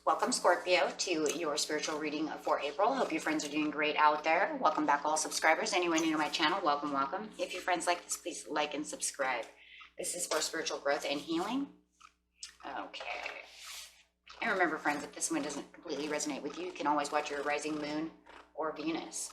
Welcome, Scorpio, to your spiritual reading for April. Hope your friends are doing great out there. Welcome back, all subscribers. Anyone new to my channel, welcome, welcome. If your friends like this, please like and subscribe. This is for spiritual growth and healing. Okay. And remember, friends, if this one doesn't completely resonate with you, you can always watch your rising moon or Venus.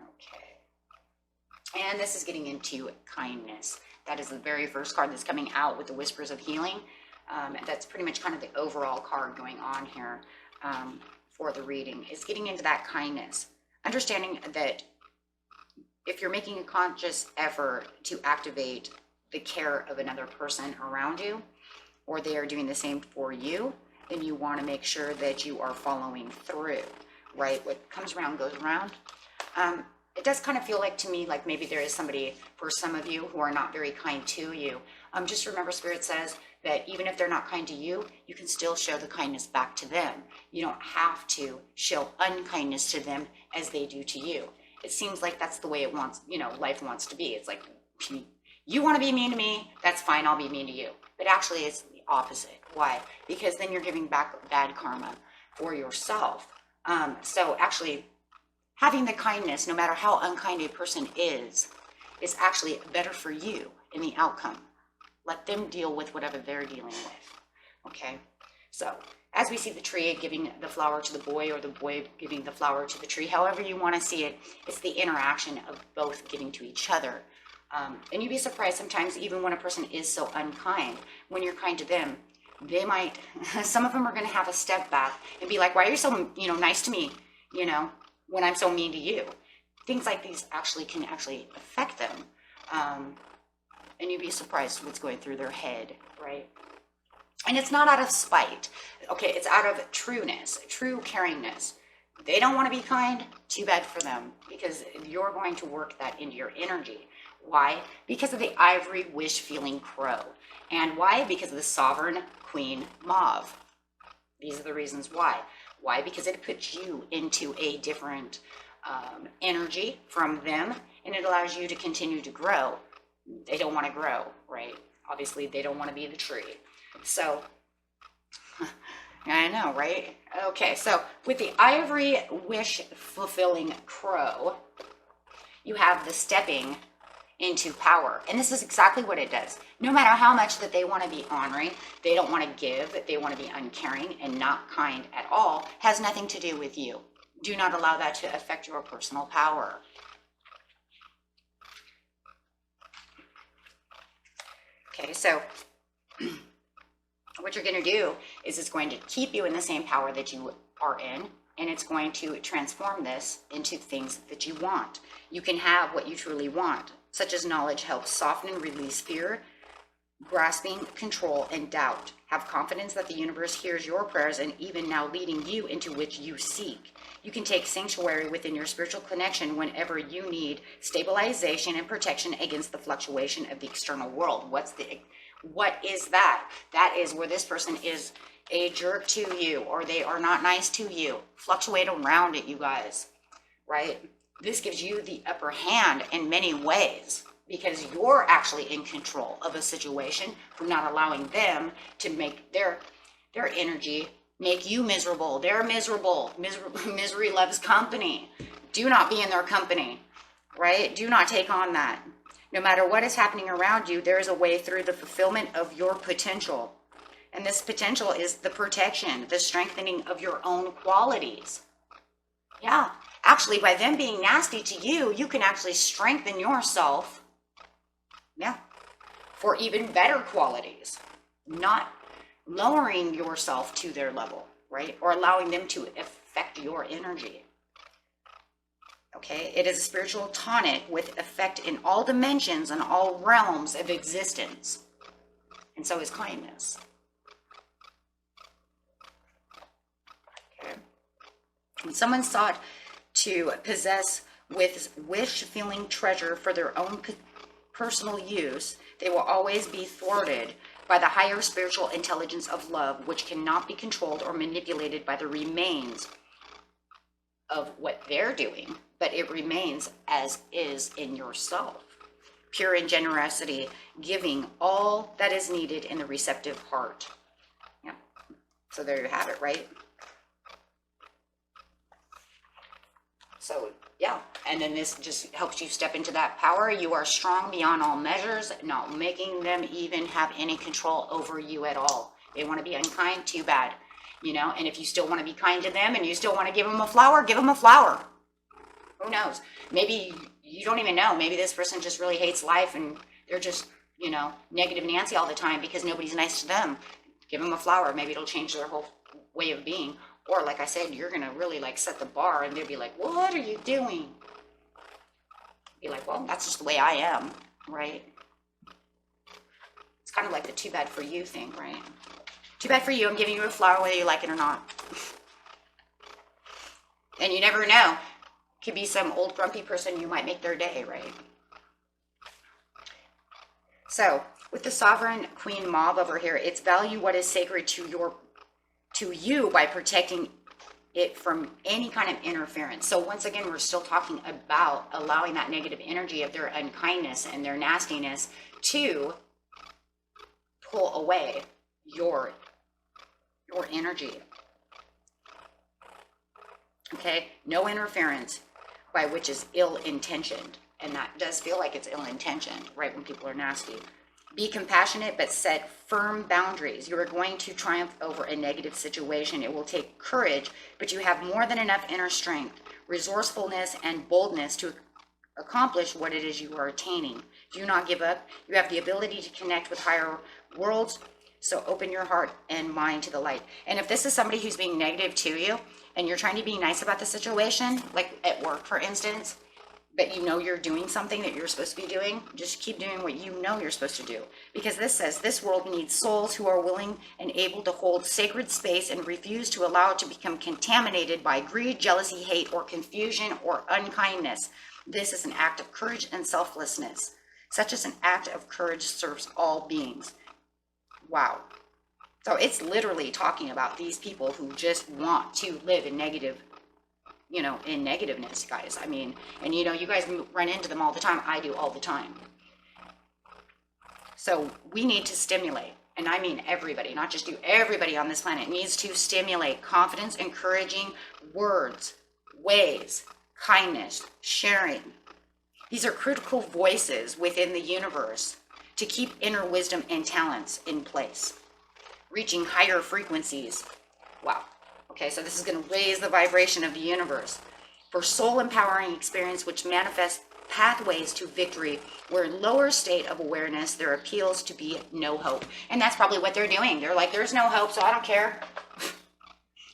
Okay. And this is getting into kindness. That is the very first card that's coming out with the Whispers of Healing. That's pretty much kind of the overall card going on here for the reading. Is getting into that kindness. Understanding that if you're making a conscious effort to activate the care of another person around you, or they are doing the same for you, then you want to make sure that you are following through, right? What comes around goes around. It does kind of feel like to me like maybe there is somebody, for some of you, who are not very kind to you. Just remember, Spirit says that even if they're not kind to you, you can still show the kindness back to them. You don't have to show unkindness to them as they do to you. It seems like that's the way it wants, life wants to be. It's like, you want to be mean to me, that's fine, I'll be mean to you. But actually it's the opposite. Why? Because then you're giving back bad karma for yourself. So actually having the kindness, no matter how unkind a person is actually better for you in the outcome. Let them deal with whatever they're dealing with. Okay, so as we see the tree giving the flower to the boy, or the boy giving the flower to the tree, however you want to see it, it's the interaction of both giving to each other. And you'd be surprised sometimes, even when a person is so unkind, when you're kind to them, they might, some of them are going to have a step back and be like, why are you so, nice to me, when I'm so mean to you? Things like these can affect them. And you'd be surprised what's going through their head, right? And it's not out of spite. Okay, it's out of trueness, true caringness. They don't want to be kind, too bad for them, because you're going to work that into your energy. Why? Because of the ivory wish-feeling crow. And why? Because of the sovereign queen mauve. These are the reasons why. Why? Because it puts you into a different energy from them, and it allows you to continue to grow. They don't want to grow, right? Obviously, they don't want to be the tree. So, I know, right? Okay, so with the ivory wish-fulfilling crow, you have the stepping into power. And this is exactly what it does. No matter how much that they want to be honoring, they don't want to give, they want to be uncaring and not kind at all, has nothing to do with you. Do not allow that to affect your personal power. Okay, so what you're going to do is it's going to keep you in the same power that you are in, and it's going to transform this into things that you want. You can have what you truly want, such as knowledge helps soften and release fear, grasping, control, and doubt. Have confidence that the universe hears your prayers and even now leading you into which you seek. You can take sanctuary within your spiritual connection whenever you need stabilization and protection against the fluctuation of the external world. What is that? That is where this person is a jerk to you, or they are not nice to you. Fluctuate around it, you guys, right? This gives you the upper hand in many ways, because you're actually in control of a situation from not allowing them to make their energy make you miserable. They're miserable. Misery loves company. Do not be in their company, right? Do not take on that. No matter what is happening around you, there is a way through the fulfillment of your potential. And this potential is the protection, the strengthening of your own qualities. Yeah, actually, by them being nasty to you, you can actually strengthen yourself. Yeah, for even better qualities, not lowering yourself to their level, right? Or allowing them to affect your energy. Okay, it is a spiritual tonic with effect in all dimensions and all realms of existence. And so is kindness. Okay. When someone sought to possess with wish-feeling treasure for their own personal use, they will always be thwarted by the higher spiritual intelligence of love, which cannot be controlled or manipulated by the remains of what they're doing, but it remains as is in yourself. Pure in generosity, giving all that is needed in the receptive heart. Yeah. So there you have it, right? So yeah, and then this just helps you step into that power. You are strong beyond all measures, not making them even have any control over you at all. They want to be unkind, too bad, you know. And if you still want to be kind to them and you still want to give them a flower, give them a flower. Who knows? Maybe you don't even know. Maybe this person just really hates life and they're just, you know, negative Nancy all the time because nobody's nice to them. Give them a flower. Maybe it'll change their whole way of being. Or like I said, you're going to really like set the bar and they'll be like, what are you doing? Be like, well, that's just the way I am, right? It's kind of like the too bad for you thing, right? Too bad for you. I'm giving you a flower whether you like it or not. And you never know. Could be some old grumpy person, you might make their day, right? So with the sovereign queen mauve over here, it's value what is sacred to you by protecting it from any kind of interference. So once again, we're still talking about allowing that negative energy of their unkindness and their nastiness to pull away your energy. Okay, no interference, by which is ill-intentioned. And that does feel like it's ill-intentioned, right, when people are nasty. Be compassionate, but set firm boundaries. You are going to triumph over a negative situation. It will take courage, but you have more than enough inner strength, resourcefulness, and boldness to accomplish what it is you are attaining. Do not give up. You have the ability to connect with higher worlds, so open your heart and mind to the light. And if this is somebody who's being negative to you, and you're trying to be nice about the situation, like at work, for instance, but you know you're doing something that you're supposed to be doing, just keep doing what you know you're supposed to do. Because this says this world needs souls who are willing and able to hold sacred space and refuse to allow it to become contaminated by greed, jealousy, hate, or confusion, or unkindness. This is an act of courage and selflessness. Such as an act of courage serves all beings. Wow. So it's literally talking about these people who just want to live in negative, you know, in negativeness, guys. I mean, and you know, you guys run into them all the time. I do all the time. So we need to stimulate, and I mean everybody, not just you, everybody on this planet needs to stimulate confidence, encouraging words, ways, kindness, sharing. These are critical voices within the universe to keep inner wisdom and talents in place, reaching higher frequencies. Wow. Okay, so this is going to raise the vibration of the universe for soul empowering experience, which manifests pathways to victory, where in lower state of awareness there appeals to be no hope. And that's probably what they're doing. They're like, there's no hope, so I don't care.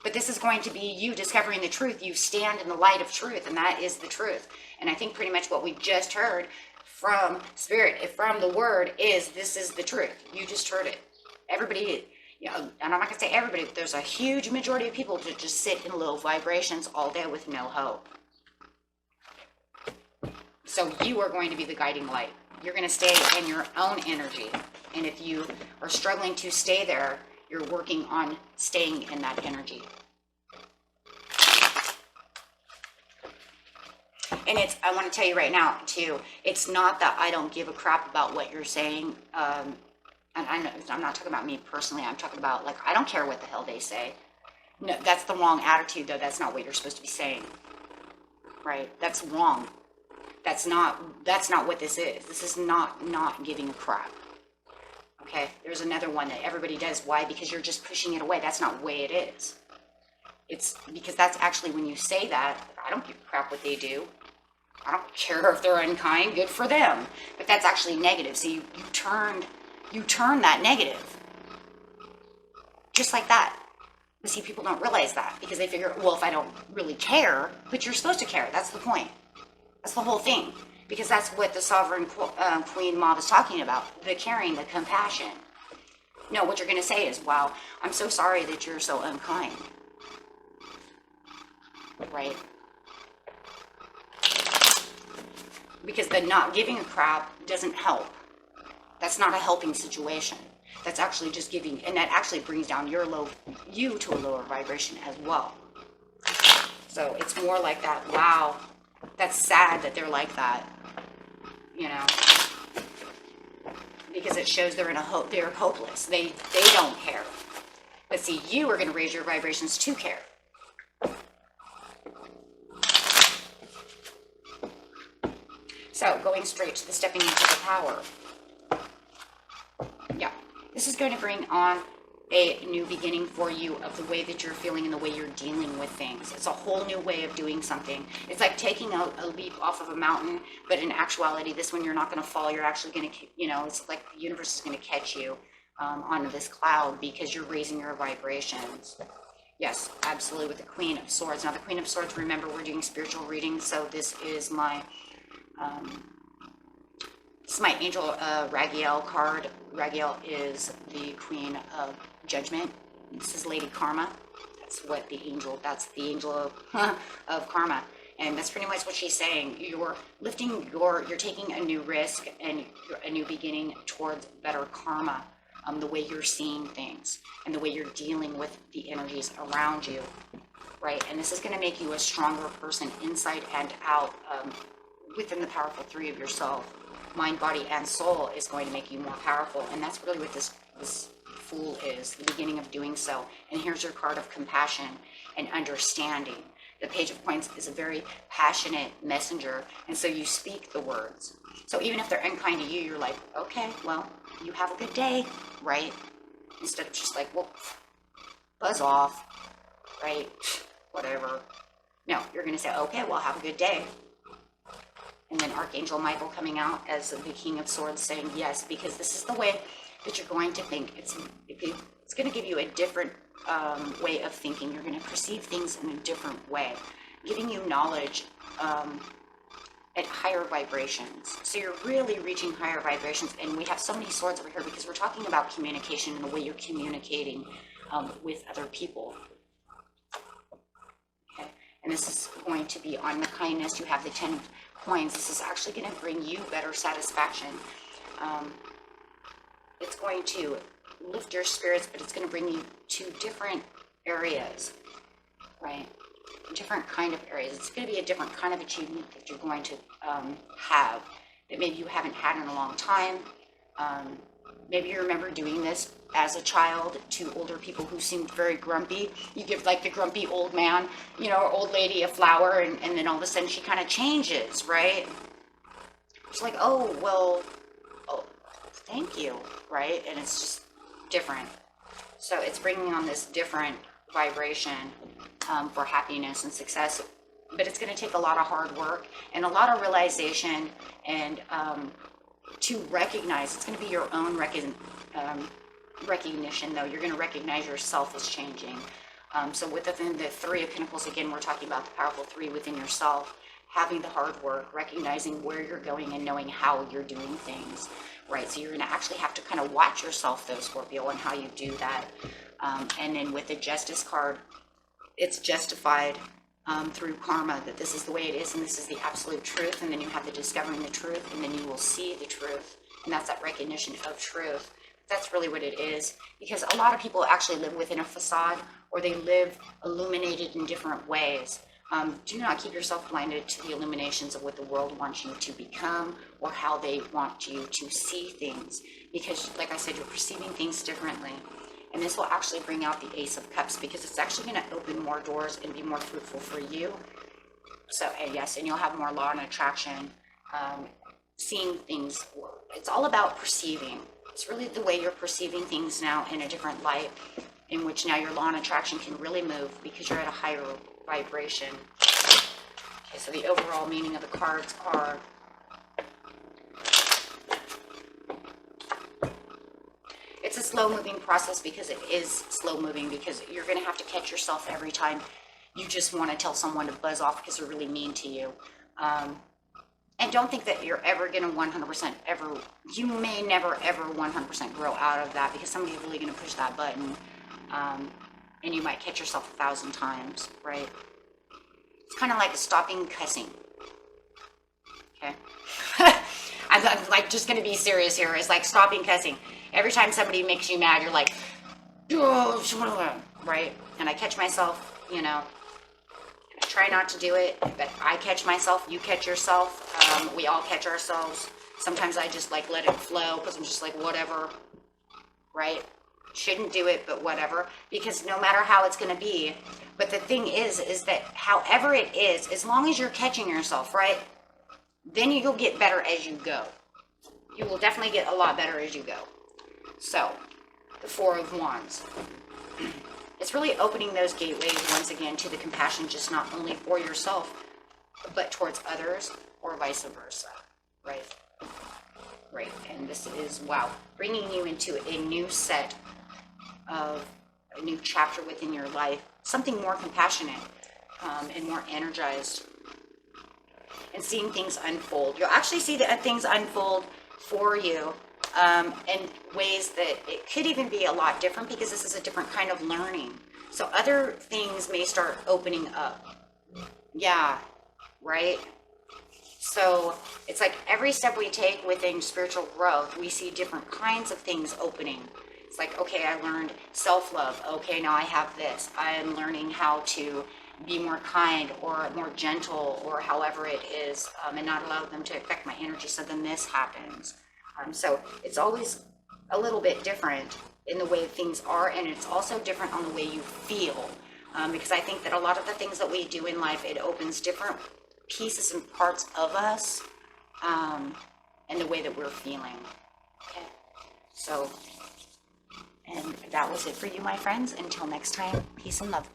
But this is going to be you discovering the truth. You stand in the light of truth, and that is the truth. And I think pretty much what we just heard from Spirit, from the Word, is this is the truth. You just heard it. Everybody, you know, and I'm not going to say everybody, but there's a huge majority of people that just sit in low vibrations all day with no hope. So you are going to be the guiding light. You're going to stay in your own energy. And if you are struggling to stay there, you're working on staying in that energy. And it's, I want to tell you right now, too, it's not that I don't give a crap about what you're saying. And I'm not talking about me personally. I'm talking about, like, I don't care what the hell they say. No, that's the wrong attitude, though. That's not what you're supposed to be saying. Right? That's wrong. That's not what this is. This is not giving a crap. Okay? There's another one that everybody does. Why? Because you're just pushing it away. That's not the way it is. It's because that's actually when you say that, I don't give a crap what they do. I don't care if they're unkind. Good for them. But that's actually negative. So you turn that negative. Just like that. But see, people don't realize that because they figure, well, if I don't really care, but you're supposed to care. That's the point. That's the whole thing. Because that's what the Sovereign Queen Mauve is talking about. The caring, the compassion. No, what you're going to say is, wow, I'm so sorry that you're so unkind. Right? Because the not giving a crap doesn't help. That's not a helping situation. That's actually just giving, and that actually brings down you to a lower vibration as well. So it's more like that, wow, that's sad that they're like that, you know, because it shows they're they're hopeless. They don't care. But see, you are going to raise your vibrations to care. So going straight to the stepping into the power. Yeah, this is going to bring on a new beginning for you of the way that you're feeling and the way you're dealing with things. It's a whole new way of doing something. It's like taking a leap off of a mountain, but in actuality, this one you're not going to fall. You're actually going to, you know, it's like the universe is going to catch you onto this cloud because you're raising your vibrations. Yes, absolutely, with the Queen of Swords. Now, the Queen of Swords, remember, we're doing spiritual readings, so this is my angel Ragiel card. Ragiel is the Queen of Judgment. This is Lady Karma. That's the angel of karma. And that's pretty much what she's saying. You're you're taking a new risk and a new beginning towards better karma. The way you're seeing things and the way you're dealing with the energies around you, right? And this is going to make you a stronger person inside and out, within the powerful three of yourself. Mind, body, and soul is going to make you more powerful. And that's really what this Fool is, the beginning of doing so. And here's your card of compassion and understanding. The Page of Coins is a very passionate messenger, and so you speak the words. So even if they're unkind to you, you're like, okay, well, you have a good day, right? Instead of just like, well, buzz off, right? Whatever. No, you're going to say, okay, well, have a good day. And then Archangel Michael coming out as the King of Swords saying yes, because this is the way that you're going to think. It's going to give you a different way of thinking. You're going to perceive things in a different way, giving you knowledge at higher vibrations. So you're really reaching higher vibrations. And we have so many swords over here because we're talking about communication and the way you're communicating with other people. Okay, and this is going to be on the kindness. You have the 10 of Coins. This is actually going to bring you better satisfaction. It's going to lift your spirits, but it's going to bring you to different areas, right? Different kind of areas. It's going to be a different kind of achievement that you're going to have that maybe you haven't had in a long time. Maybe you remember doing this as a child to older people who seemed very grumpy. You give like the grumpy old man, you know, or old lady a flower, and then all of a sudden she kind of changes, right? It's like, oh, well, oh, thank you, right? And it's just different. So it's bringing on this different vibration for happiness and success, but it's going to take a lot of hard work and a lot of realization and to recognize. It's going to be your own recognition, though. You're going to recognize yourself as changing. So within the Three of Pentacles, again, we're talking about the powerful three within yourself, having the hard work, recognizing where you're going and knowing how you're doing things, right? So you're going to actually have to kind of watch yourself, though, Scorpio, and how you do that. And then with the Justice card, it's justified through karma, that this is the way it is and this is the absolute truth. And then you have the discovering the truth, and then you will see the truth. And that's that recognition of truth. That's really what it is, because a lot of people actually live within a facade, or they live illuminated in different ways. Do not keep yourself blinded to the illuminations of what the world wants you to become or how they want you to see things, because like I said, you're perceiving things differently. And this will actually bring out the Ace of Cups, because it's actually going to open more doors and be more fruitful for you. So, and yes, and you'll have more law and attraction, seeing things. It's all about perceiving. It's really the way you're perceiving things now in a different light, in which now your law and attraction can really move because you're at a higher vibration. Okay, so the overall meaning of the cards are it's a slow moving process, because it is slow moving, because you're going to have to catch yourself every time you just want to tell someone to buzz off because they're really mean to you. And don't think that you're ever going to 100% ever, you may never ever 100% grow out of that, because somebody's really going to push that button. And you might catch yourself 1,000 times, right? It's kind of like stopping cussing. Okay? I'm like just going to be serious here. It's like stopping cussing. Every time somebody makes you mad, you're like, oh, right? And I catch myself, you know, I try not to do it, but I catch myself, you catch yourself, we all catch ourselves. Sometimes I just like let it flow, because I'm just like, whatever, right? Shouldn't do it, but whatever, because no matter how it's going to be. But the thing is that however it is, as long as you're catching yourself, right? then you'll get better as you go. You will definitely get a lot better as you go. So, the Four of Wands. It's really opening those gateways once again to the compassion, just not only for yourself, but towards others, or vice versa, right? Right, and this is, wow, bringing you into a new set of, a new chapter within your life, something more compassionate and more energized, and seeing things unfold. You'll actually see the things unfold for you in ways that it could even be a lot different, because this is a different kind of learning. So other things may start opening up. Yeah, right? So it's like every step we take within spiritual growth, we see different kinds of things opening. It's like, okay, I learned self-love. Okay, now I have this. I am learning how to be more kind or more gentle, or however it is, and not allow them to affect my energy. So then this happens. So it's always a little bit different in the way things are, and it's also different on the way you feel. Because I think that a lot of the things that we do in life, it opens different pieces and parts of us, and the way that we're feeling. Okay, so, and that was it for you, my friends. Until next time, peace and love.